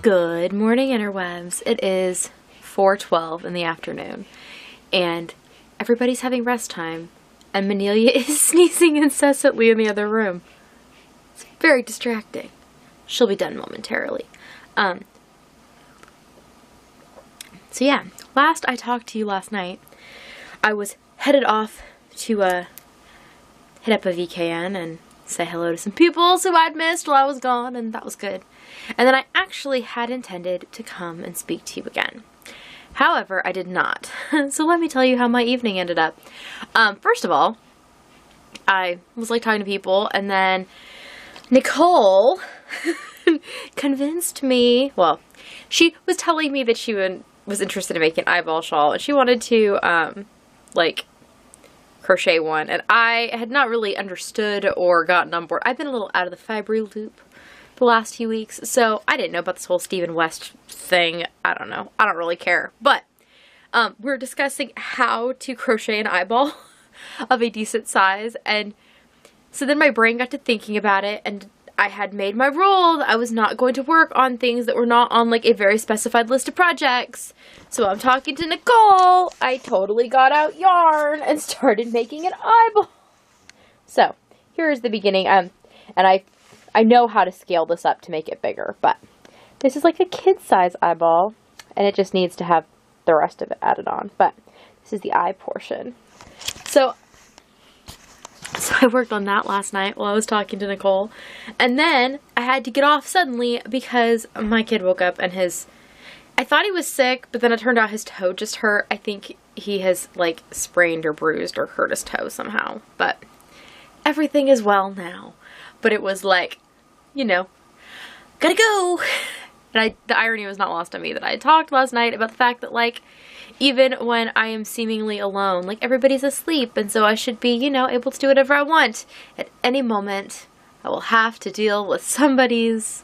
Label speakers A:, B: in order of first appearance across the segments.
A: Good morning, interwebs. It is 4:12 in the afternoon, and everybody's having rest time, and Manelia is sneezing incessantly in the other room. It's very distracting. She'll be done momentarily. So yeah, last I talked to you last night, I was headed off to hit up a VKN and say hello to some people who I'd missed while I was gone, and that was good. And then I actually had intended to come and speak to you again. However, I did not. So let me tell you how my evening ended up. First of all, I was like talking to people, and then Nicole convinced me, well, she was telling me that she was interested in making an eyeball shawl, and she wanted to like crochet one, and I had not really understood or gotten on board. I've been a little out of the fibery loop the last few weeks, so I didn't know about this whole Stephen West thing. I don't know. I don't really care. But we're discussing how to crochet an eyeball of a decent size, and so then my brain got to thinking about it, and I had made my rule that I was not going to work on things that were not on like a very specified list of projects. So I'm talking to Nicole. I totally got out yarn and started making an eyeball. So here's the beginning. And I know how to scale this up to make it bigger, but this is like a kid size eyeball, and it just needs to have the rest of it added on. But this is the eye portion. So I worked on that last night while I was talking to Nicole, and then I had to get off suddenly because my kid woke up and I thought he was sick, but then it turned out his toe just hurt. I think he has like sprained or bruised or hurt his toe somehow, but everything is well now. But it was like, you know, gotta go. And the irony was not lost on me that I had talked last night about the fact that, like, even when I am seemingly alone, like, everybody's asleep, and so I should be, you know, able to do whatever I want. At any moment, I will have to deal with somebody's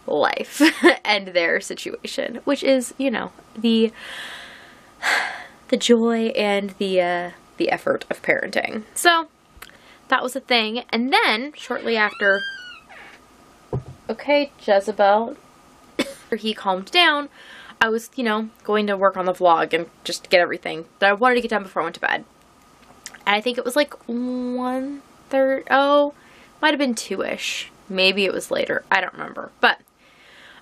A: life and their situation, which is, you know, the joy and the effort of parenting. So that was a thing. And then shortly after, okay, Jezebel, after he calmed down, I was, you know, going to work on the vlog and just get everything that I wanted to get done before I went to bed. And I think it was like 1:30, oh, might have been 2-ish. Maybe it was later. I don't remember. But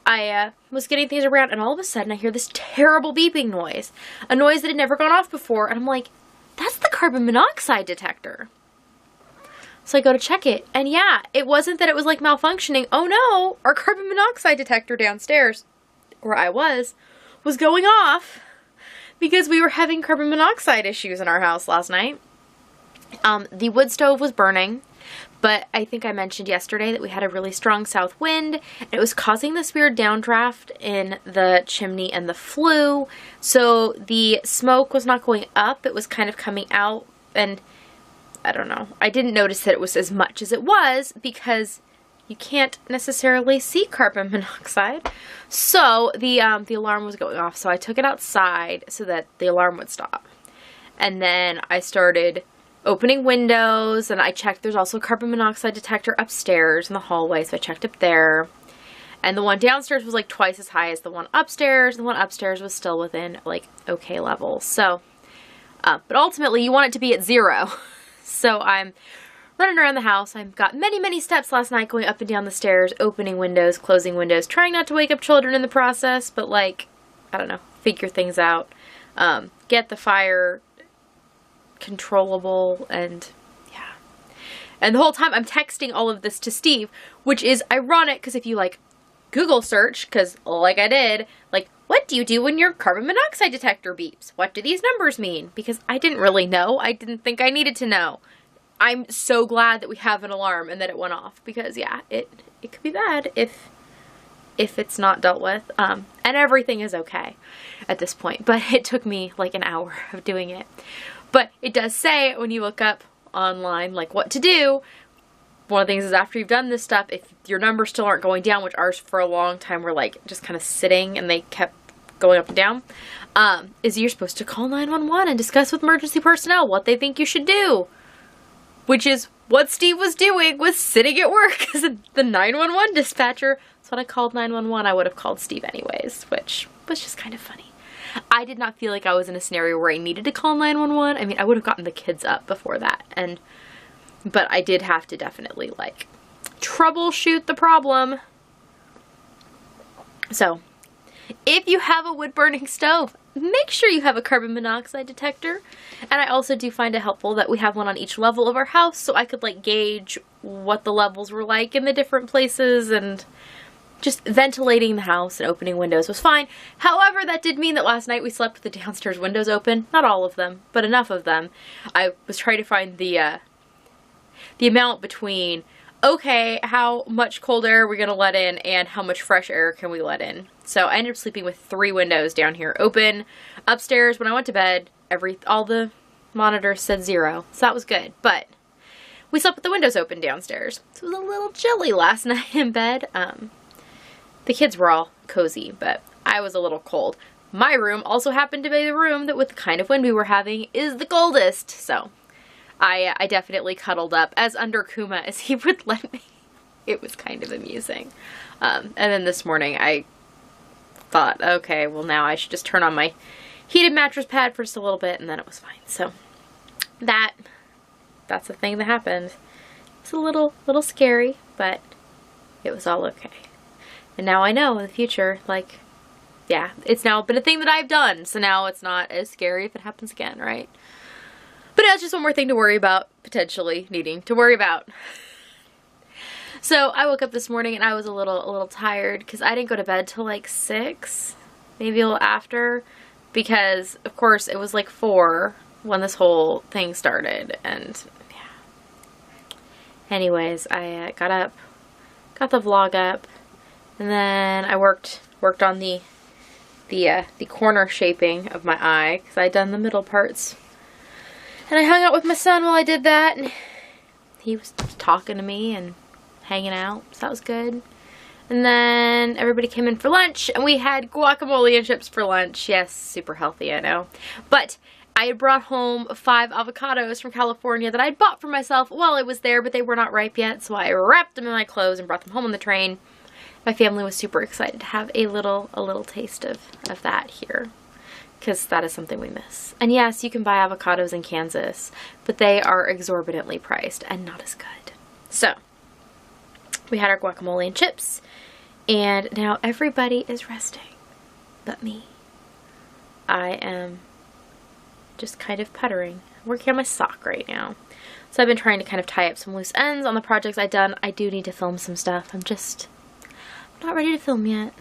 A: I was getting things around, and all of a sudden I hear this terrible beeping noise. A noise that had never gone off before. And I'm like, that's the carbon monoxide detector. So I go to check it, and yeah, it wasn't that it was like malfunctioning. Oh no, our carbon monoxide detector downstairs, where I was going off because we were having carbon monoxide issues in our house last night. The wood stove was burning, but I think I mentioned yesterday that we had a really strong south wind, and it was causing this weird downdraft in the chimney and the flue. So the smoke was not going up, it was kind of coming out, and I don't know. I didn't notice that it was as much as it was because you can't necessarily see carbon monoxide. So the alarm was going off, so I took it outside so that the alarm would stop. And then I started opening windows, and I checked. There's also a carbon monoxide detector upstairs in the hallway, so I checked up there. And the one downstairs was like twice as high as the one upstairs. The one upstairs was still within like okay levels. So, but ultimately you want it to be at 0. So I'm running around the house. I've got many, many steps last night going up and down the stairs, opening windows, closing windows, trying not to wake up children in the process, but like, I don't know, figure things out, get the fire controllable, and yeah. And the whole time I'm texting all of this to Steve, which is ironic because if you like Google search, because like I did, like, what do you do when your carbon monoxide detector beeps? What do these numbers mean? Because I didn't really know. I didn't think I needed to know. I'm so glad that we have an alarm and that it went off, because yeah, it could be bad if it's not dealt with. And everything is okay at this point, but it took me like an hour of doing it. But it does say when you look up online like what to do, one of the things is after you've done this stuff, if your numbers still aren't going down, which ours for a long time were like just kind of sitting and they kept going up and down, is you're supposed to call 911 and discuss with emergency personnel what they think you should do. Which is what Steve was doing was sitting at work as the 911 dispatcher. So when I called 911, I would have called Steve anyways, which was just kind of funny. I did not feel like I was in a scenario where I needed to call 911. I mean, I would have gotten the kids up before that, but I did have to definitely, like, troubleshoot the problem. So, if you have a wood-burning stove, make sure you have a carbon monoxide detector. And I also do find it helpful that we have one on each level of our house, so I could, like, gauge what the levels were like in the different places, and just ventilating the house and opening windows was fine. However, that did mean that last night we slept with the downstairs windows open. Not all of them, but enough of them. I was trying to find the amount between, okay, how much cold air are we going to let in and how much fresh air can we let in. So I ended up sleeping with 3 windows down here open. Upstairs, when I went to bed, all the monitors said 0. So that was good. But we slept with the windows open downstairs. So it was a little chilly last night in bed. The kids were all cozy, but I was a little cold. My room also happened to be the room that, with the kind of wind we were having, is the coldest. So I definitely cuddled up as under Kuma as he would let me. It was kind of amusing. And then this morning I thought, okay, well now I should just turn on my heated mattress pad for just a little bit, and then it was fine. So that's the thing that happened. It's a little scary, but it was all okay. And now I know in the future, like, yeah, it's now been a thing that I've done, so now it's not as scary if it happens again, right? But that's just one more thing to worry about, potentially needing to worry about. So I woke up this morning and I was a little tired because I didn't go to bed till like 6, maybe a little after, because of course it was like 4 when this whole thing started, and yeah. Anyways, I got up, got the vlog up, and then I worked on the corner shaping of my eye because I'd done the middle parts. And I hung out with my son while I did that, and he was talking to me and hanging out, so that was good. And then everybody came in for lunch, and we had guacamole and chips for lunch. Yes, super healthy, I know. But I had brought home 5 avocados from California that I'd bought for myself while I was there, but they were not ripe yet, so I wrapped them in my clothes and brought them home on the train. My family was super excited to have a little taste of that here, because that is something we miss. And yes, you can buy avocados in Kansas, but they are exorbitantly priced and not as good. So we had our guacamole and chips, and now everybody is resting but me. I am just kind of puttering. I'm working on my sock right now. So I've been trying to kind of tie up some loose ends on the projects I've done. I do need to film some stuff. I'm not ready to film yet.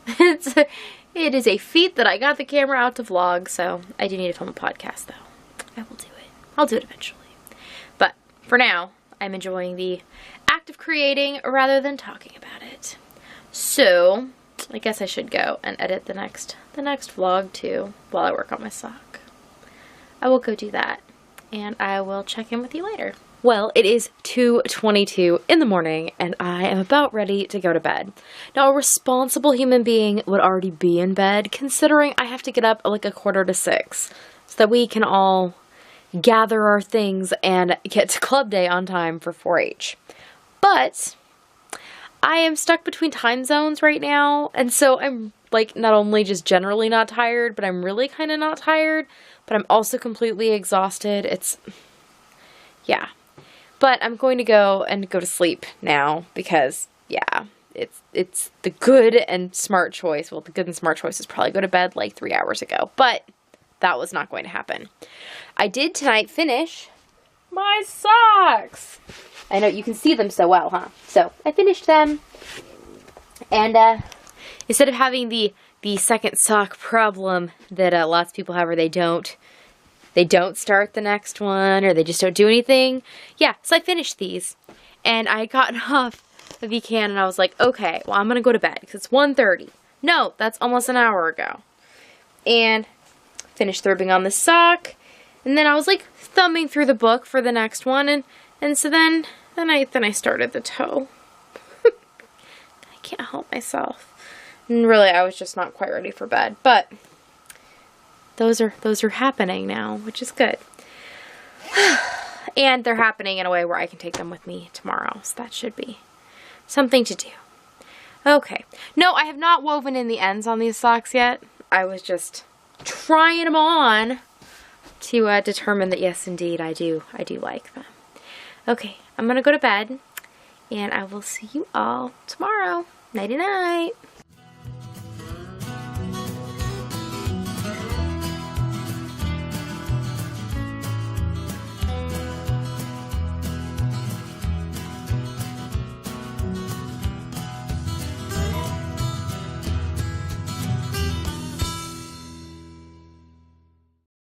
A: It is a feat that I got the camera out to vlog, so I do need to film a podcast though. I will do it. I'll do it eventually. But for now, I'm enjoying the act of creating rather than talking about it. So I guess I should go and edit the next vlog too while I work on my sock. I will go do that, and I will check in with you later. Well, it is 2:22 in the morning, and I am about ready to go to bed. Now, a responsible human being would already be in bed, considering I have to get up like 5:45, so that we can all gather our things and get to club day on time for 4-H. But I am stuck between time zones right now, and so I'm like not only just generally not tired, but I'm really kind of not tired, but I'm also completely exhausted. Yeah. But I'm going to go to sleep now because, yeah, it's the good and smart choice. Well, the good and smart choice is probably go to bed like 3 hours ago, but that was not going to happen. I did tonight finish my socks. I know you can see them so well, huh? So I finished them, and instead of having the second sock problem that lots of people have, where they don't start the next one, or they just don't do anything. Yeah, so I finished these, and I had gotten off the VCAN, and I was like, okay, well, I'm going to go to bed, because it's 1:30. No, that's almost an hour ago. And finished ribbing on the sock, and then I was, like, thumbing through the book for the next one, and so then I started the toe. I can't help myself. And really, I was just not quite ready for bed, but those are happening now, which is good. And they're happening in a way where I can take them with me tomorrow. So that should be something to do. Okay. No, I have not woven in the ends on these socks yet. I was just trying them on to determine that yes, indeed, I do like them. Okay, I'm going to go to bed, and I will see you all tomorrow. Nighty-night.